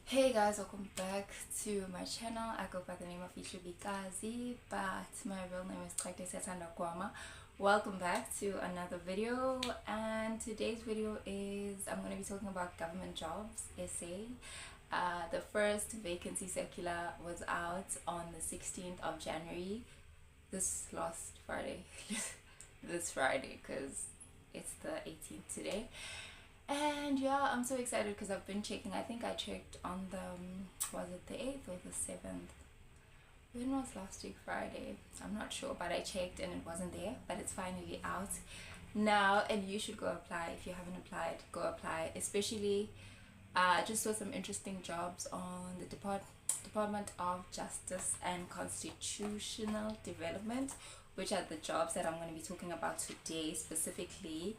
Hey guys, welcome back to my channel. I go by the name of Vacancy, but my real name is Kwama. Welcome back to another video, and today's video is I'm going to be talking about government jobs essay. The first vacancy circular was out on the 16th of January, this last Friday, this Friday, because it's the 18th today. And yeah, I'm so excited because I've been checking. I think I checked on the was it the 8th or the 7th? When was last week? Friday, I'm not sure, but I checked and it wasn't there, but it's finally out now, and you should go apply. If you haven't applied, go apply. Especially just saw some interesting jobs on the Department of Justice and Constitutional Development, which are the jobs that I'm going to be talking about today, specifically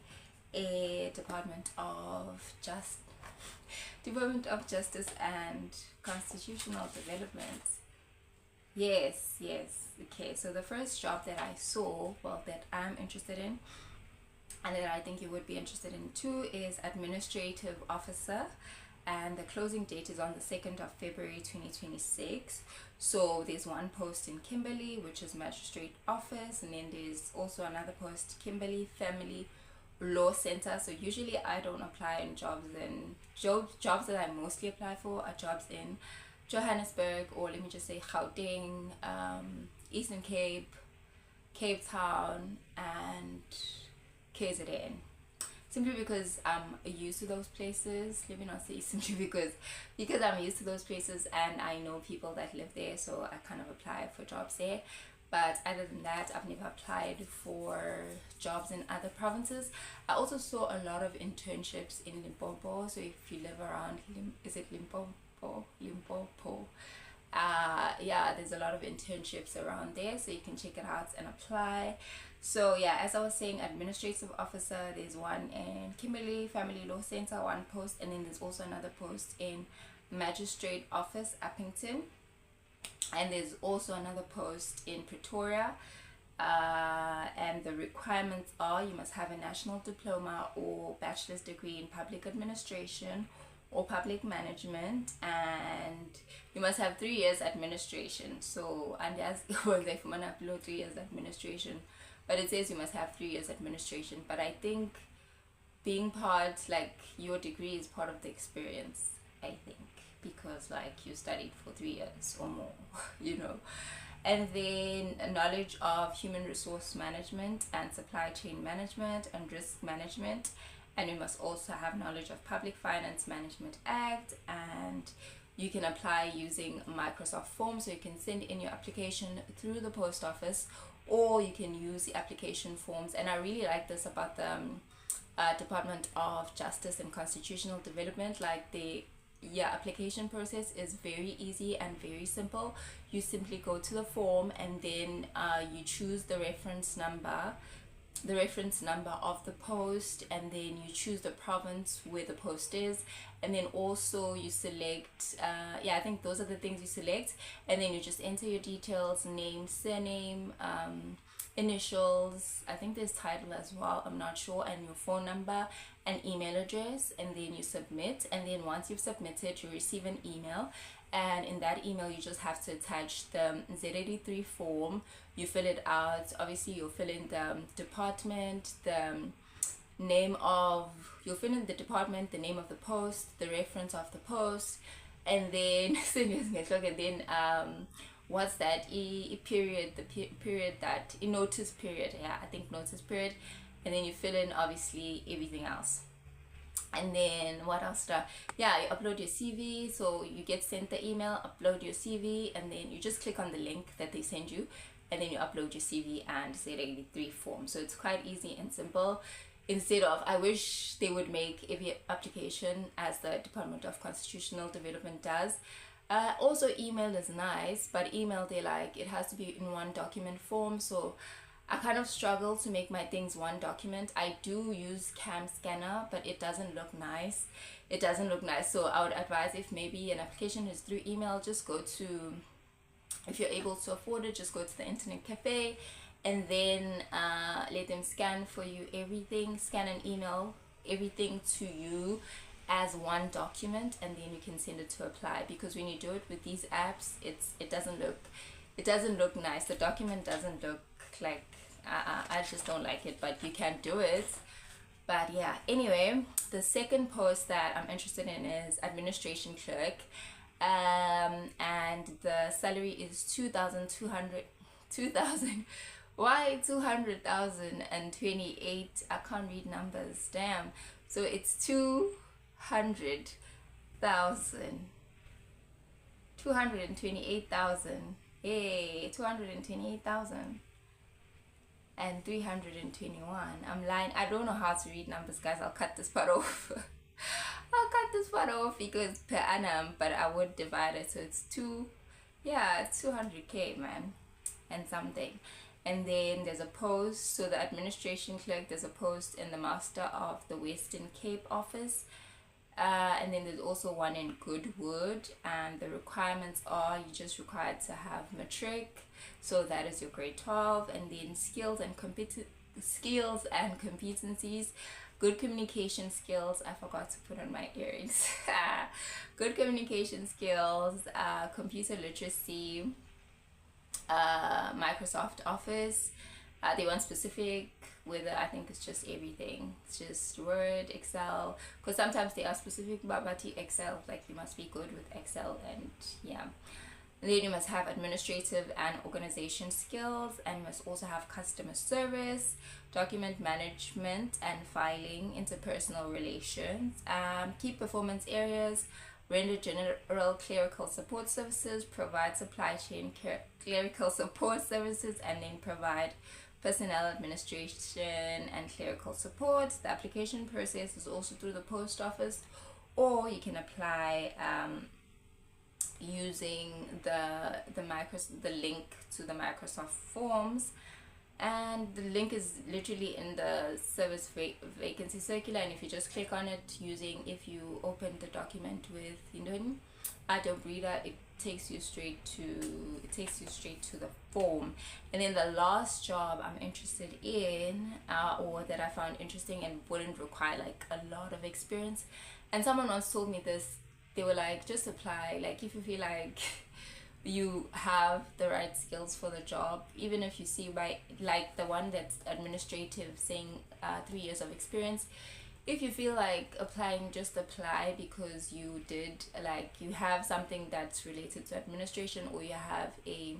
a Department of Justice and Constitutional Development. Yes. Okay, so the first job that I saw, well, that I'm interested in and that I think you would be interested in too, is administrative officer, and the closing date is on the 2nd of February 2026. So there's one post in Kimberley, which is magistrate office, and then there's also another post, Kimberley Family Law Center. So usually I don't apply in jobs that I mostly apply for are jobs in Johannesburg, or let me just say Gauteng, Eastern Cape, Cape Town, and KZN. Simply because I'm used to those places. Let me not say simply because I'm used to those places and I know people that live there, so I kind of apply for jobs there. But other than that, I've never applied for jobs in other provinces. I also saw a lot of internships in Limpopo. So if you live around, is it Limpopo? Yeah, there's a lot of internships around there, so you can check it out and apply. So yeah, as I was saying, administrative officer, there's one in Kimberley Family Law Center, one post, and then there's also another post in magistrate office, Uppington. And there's also another post in Pretoria, and the requirements are you must have a national diploma or bachelor's degree in public administration or public management, and you must have 3 years administration. So, and as well, they for upload 3 years administration, but it says you must have 3 years administration. But I think being part, like, your degree is part of the experience, I think, because like you studied for 3 years or more, and then knowledge of human resource management and supply chain management and risk management, and you must also have knowledge of Public Finance Management Act. And you can apply using Microsoft Forms, so you can send in your application through the post office, or you can use the application forms. And I really like this about the Department of Justice and Constitutional Development. Like, the application process is very easy and very simple. You simply go to the form, and then you choose the reference number of the post, and then you choose the province where the post is, and then also you select I think those are the things you select, and then you just enter your details: name, surname, initials, I think there's title as well, I'm not sure, and your phone number and email address, and then you submit. And then once you've submitted, you receive an email, and in that email you just have to attach the Z83 form. You fill it out. Obviously you'll fill in the department, you'll fill in the department, the name of the post, the reference of the post, and then what's that period, period that notice period, I think notice period. And then you fill in obviously everything else. And then what else? You upload your CV. So you get sent the email, upload your CV, and then you just click on the link that they send you, and then you upload your CV and Z83 form. So it's quite easy and simple. Instead of, I wish they would make every application as the Department of Constitutional Development does. Also, email is nice, but email, they like it has to be in one document form. So I kind of struggle to make my things one document. I do use Cam Scanner, but it doesn't look nice. So I would advise, if maybe an application is through email, just go to, if you're able to afford it, just go to the internet cafe, and then let them scan for you everything, scan and email everything to you, as one document, and then you can send it to apply. Because when you do it with these apps, it doesn't look nice. The document doesn't look like, I just don't like it, but you can do it. But yeah, anyway, the second post that I'm interested in is administration clerk, and the salary is 2,000. Why 200,028? I can't read numbers, damn. So it's 228,000. Yay, 228,000 and 321. I'm lying. I don't know how to read numbers, guys. I'll cut this part off. I'll cut this part off because per annum, but I would divide it, so it's 200k, man, and something. And then there's a post, so the administration clerk, there's a post in the Master of the Western Cape office, and then there's also one in Goodwood, and the requirements are you're just required to have matric, so that is your grade 12, and then skills and competencies, good communication skills. I forgot to put on my earrings. Good communication skills, computer literacy, Microsoft Office. They want specific, whether I think it's just everything. It's just Word, Excel, because sometimes they are specific about Excel, like you must be good with Excel, and yeah. And then you must have administrative and organization skills, and you must also have customer service, document management and filing, interpersonal relations, key performance areas, render general clerical support services, provide supply chain clerical support services, and then provide personnel administration and clerical support. The application process is also through the post office, or you can apply using the link to the Microsoft Forms, and the link is literally in the service vacancy circular, and if you just click on it if you open the document with Adobe Reader, it takes you straight to the form. And then the last job I'm interested in, or that I found interesting and wouldn't require like a lot of experience, and someone once told me this, they were like, just apply, like if you feel like you have the right skills for the job, even if you see by like the one that's administrative saying 3 years of experience. If you feel like applying, just apply, because you have something that's related to administration, or you have a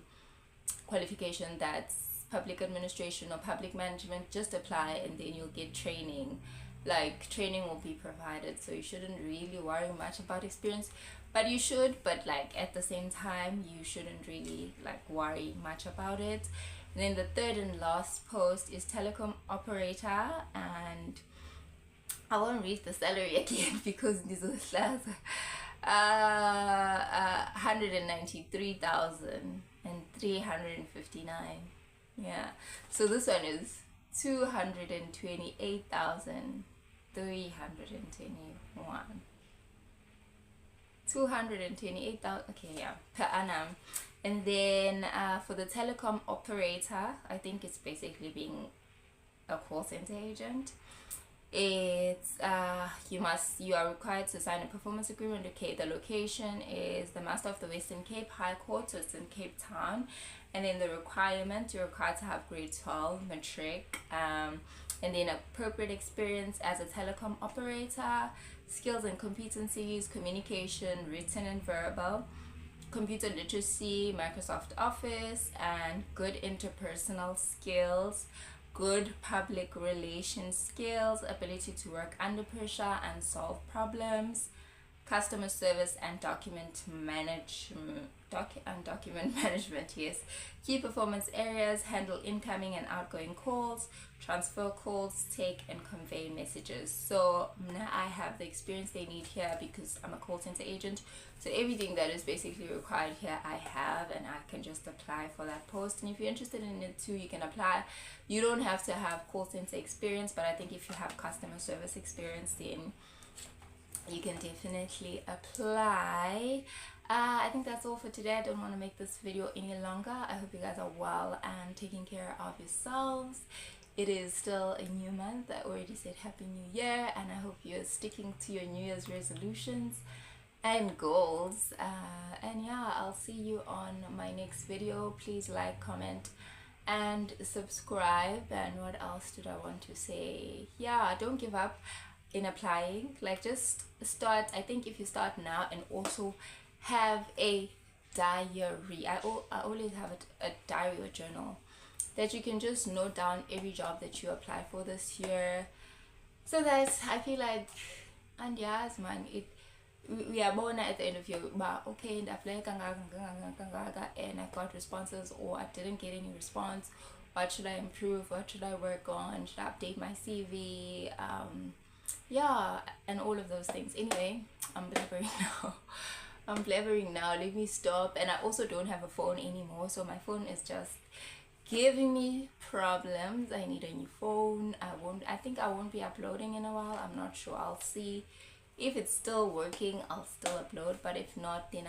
qualification that's public administration or public management. Just apply, and then you'll get training. Like training will be provided, so you shouldn't really worry much about experience, but you should, but like at the same time you shouldn't really like worry much about it. And then the third and last post is telecom operator, and I won't read the salary again because this was 193,359. Yeah, so this one is 228,321. 228,000, okay, yeah, per annum. And then for the telecom operator, I think it's basically being a call center agent. It's you are required to sign a performance agreement. Okay, the location is the Master of the Western Cape High Court, so it's in Cape Town. And then the requirement, you're required to have grade 12 matric, and then appropriate experience as a telecom operator, skills and competencies, communication, written and verbal, computer literacy, Microsoft Office, and good interpersonal skills, good public relations skills, ability to work under pressure and solve problems, customer service and document management, yes. Key performance areas, handle incoming and outgoing calls, transfer calls, take and convey messages. So now I have the experience they need here because I'm a call center agent. So everything that is basically required here I have, and I can just apply for that post. And if you're interested in it too, you can apply. You don't have to have call center experience, but I think if you have customer service experience, then you can definitely apply. I think that's all for today. I don't want to make this video any longer. I hope you guys are well and taking care of yourselves. it is still a new month. I already said Happy New Year, and I hope you're sticking to your New Year's resolutions and goals. And yeah, I'll see you on my next video. Please like, comment, and subscribe. And what else did I want to say? Yeah, don't give up in applying. Like, just start. I think if you start now and also have a diary, I always have a diary or journal that you can just note down every job that you apply for this year, so that I feel like, and yes man, we are born at the end of your, but okay, and I apply and I got responses, or I didn't get any response. What should I improve? What should I work on? Should I update my CV? Yeah, and all of those things. Anyway, I'm blabbering now. I'm blabbering now. Let me stop. And I also don't have a phone anymore, so my phone is just giving me problems. I need a new phone. I think I won't be uploading in a while. I'm not sure. I'll see if it's still working. I'll still upload, but if not, then